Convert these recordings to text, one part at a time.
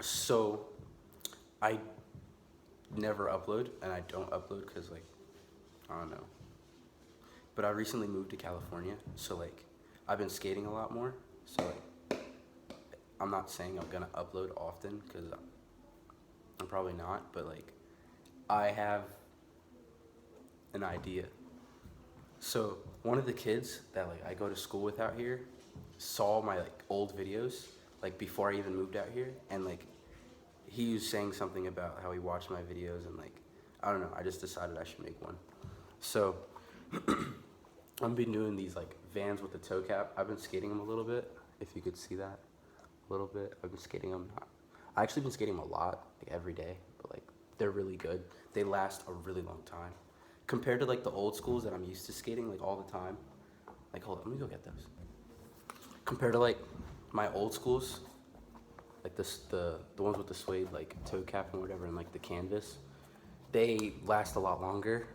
So I never upload, and I don't upload because like I don't know. But I recently moved to California, so like I've been skating a lot more. So like I'm not saying I'm gonna upload often because I'm probably not. But like I have an idea. So one of the kids that like I go to school with out here saw my like old videos like before I even moved out here, and like he was saying something about how he watched my videos, and like I don't know, I just decided I should make one. So I've been doing these like Vans with the toe cap. I've been skating them a little bit. If you could see that a little bit, I've been skating them. I actually been skating them a lot, like every day. But like they're really good. They last a really long time compared to like the old schools that I'm used to skating like all the time. Like hold on, let me go get those. Compared to like my old schools, like the ones with the suede like toe cap and whatever, and like the canvas, they last a lot longer.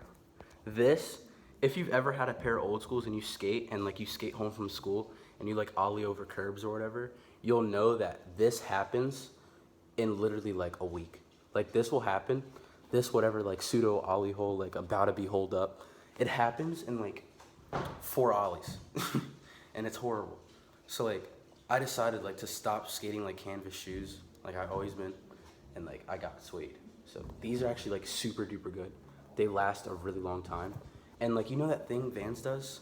This, if you've ever had a pair of old schools and you skate and like you skate home from school and you like ollie over curbs or whatever, you'll know that this happens in literally like a week. Like this will happen, this whatever like pseudo ollie hole like about to be holed up, it happens in like 4 ollies, and it's horrible. So like I decided like to stop skating like canvas shoes like I've always been, and like I got suede. So these are actually like super duper good. They last a really long time. And like you know that thing Vans does?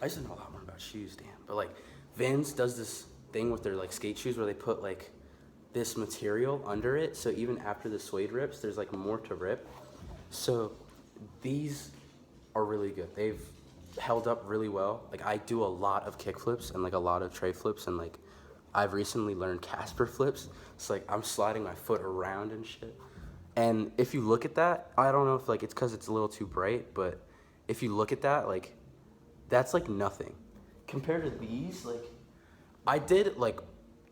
I used to know a lot more about shoes, damn. But like Vans does this thing with their like skate shoes where they put like this material under it, so even after the suede rips, there's like more to rip. So these are really good. They've held up really well. Like I do a lot of kick flips and like a lot of tray flips, and like I've recently learned Casper flips. It's like I'm sliding my foot around and shit. And if you look at that, I don't know if like it's because it's a little too bright, but if you look at that, like that's like nothing compared to these. Like I did like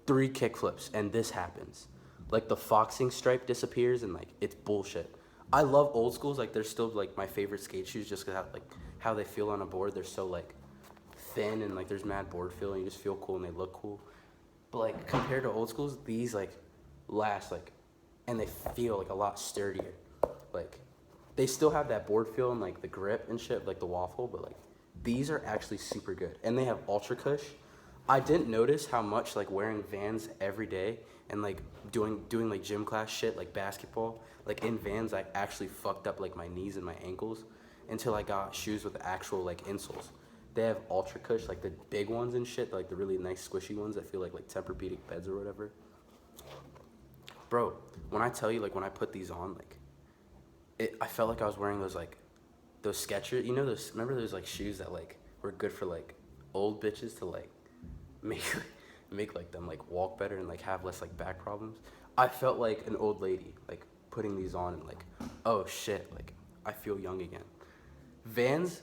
3 kick flips and this happens. Like the foxing stripe disappears and like it's bullshit. I love old schools. Like they're still like my favorite skate shoes just because like how they feel on a board. They're so like thin and like there's mad board feel and you just feel cool and they look cool. But like compared to old schools, these like last like, and they feel like a lot sturdier. Like they still have that board feel and like the grip and shit, like the waffle, but like these are actually super good. And they have Ultra Cush. I didn't notice how much like wearing Vans every day and like doing like gym class shit like basketball, like in Vans I actually fucked up like my knees and my ankles until I got shoes with actual like insoles. They have Ultra Cush, like the big ones and shit, like the really nice squishy ones that feel like Tempur-Pedic beds or whatever. Bro, when I tell you like when I put these on, like I felt like I was wearing those Skechers, you know those, remember those like shoes that like were good for like old bitches to like make make like them like walk better and like have less like back problems. I felt like an old lady like putting these on and like, oh shit, like I feel young again. Vans,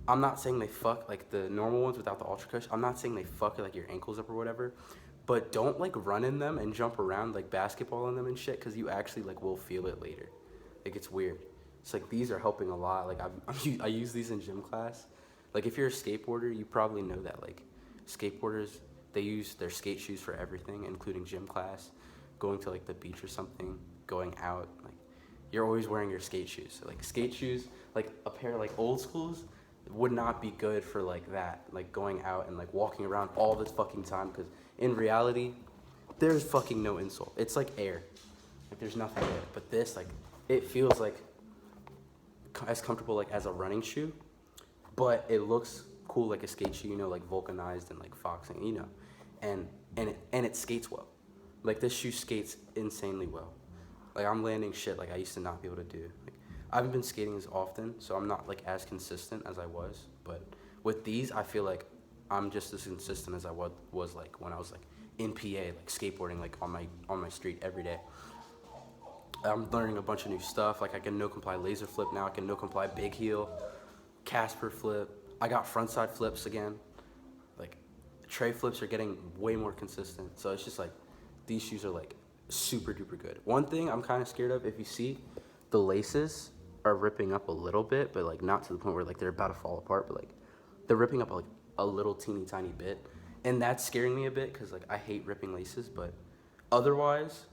I'm not saying they fuck like the normal ones without the Ultra Cush. I'm not saying they fuck like your ankles up or whatever, but don't like run in them and jump around like basketball in them and shit, because you actually like will feel it later. Like it's weird. It's like these are helping a lot. Like I use these in gym class. Like if you're a skateboarder, you probably know that like skateboarders, they use their skate shoes for everything, including gym class, going to like the beach or something, going out. Like you're always wearing your skate shoes. So, like skate shoes, like a pair of like old schools would not be good for like that, like going out and like walking around all this fucking time, because in reality, there's fucking no insole. It's like air. Like there's nothing there. But this, like, it feels like as comfortable like as a running shoe, but it looks cool like a skate shoe, you know, like vulcanized and like foxing, you know, and it skates well. Like this shoe skates insanely well. Like I'm landing shit like I used to not be able to do. Like I haven't been skating as often, so I'm not like as consistent as I was. But with these, I feel like I'm just as consistent as I was like when I was like in PA, like skateboarding like on my street every day. I'm learning a bunch of new stuff. Like I can no comply laser flip now. I can no comply big heel, Casper flip. I got frontside flips again. Like tray flips are getting way more consistent. So it's just like these shoes are like super duper good. One thing I'm kind of scared of, if you see, the laces are ripping up a little bit, but like not to the point where like they're about to fall apart, but like they're ripping up like a little teeny tiny bit, and that's scaring me a bit because like I hate ripping laces. But otherwise,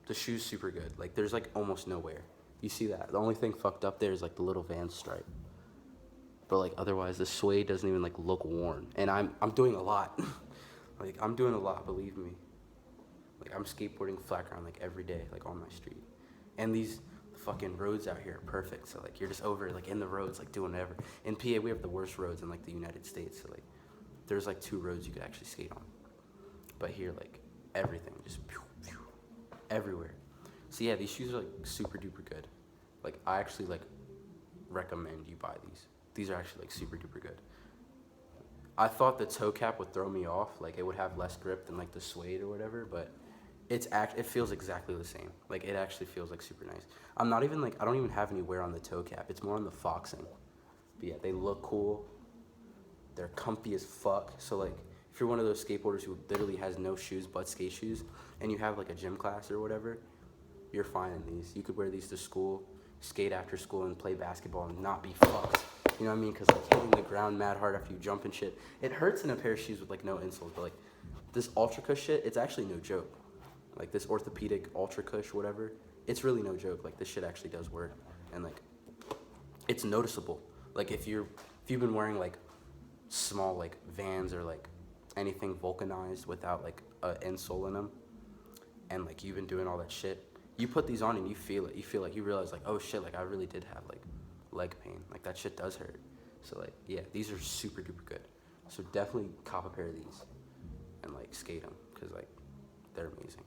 The shoe's super good. Like there's like almost no wear. You see that? The only thing fucked up there is like the little Van stripe. But like otherwise, the suede doesn't even like look worn. And I'm doing a lot. Like I'm doing a lot, believe me. Like I'm skateboarding flat ground like every day, like on my street. And these fucking roads out here are perfect. So like you're just over like in the roads, like doing whatever. In PA, we have the worst roads in like the United States. So like there's like 2 roads you could actually skate on. But here, like everything just pew, pew, everywhere. So yeah, these shoes are like super duper good. Like I actually like recommend you buy these. These are actually like super duper good. I thought the toe cap would throw me off, like it would have less grip than like the suede or whatever, but it feels exactly the same. Like it actually feels like super nice. I'm not even like I don't even have any wear on the toe cap. It's more on the foxing. But yeah, they look cool. They're comfy as fuck. So like if you're one of those skateboarders who literally has no shoes but skate shoes and you have like a gym class or whatever, you're fine in these. You could wear these to school, skate after school and play basketball and not be fucked. You know what I mean? Because like hitting the ground mad hard after you jump and shit, it hurts in a pair of shoes with like no insoles. But like this Ultra Cush shit, it's actually no joke. Like this orthopedic Ultra Cush, whatever, it's really no joke. Like this shit actually does work, and like it's noticeable. Like if you've been wearing like small like Vans or like anything vulcanized without like an insole in them, and like you've been doing all that shit, you put these on and you feel it. You feel like you realize like, oh shit, like I really did have like leg pain. Like that shit does hurt. So like yeah, these are super duper good. So definitely cop a pair of these and like skate them because like they're amazing.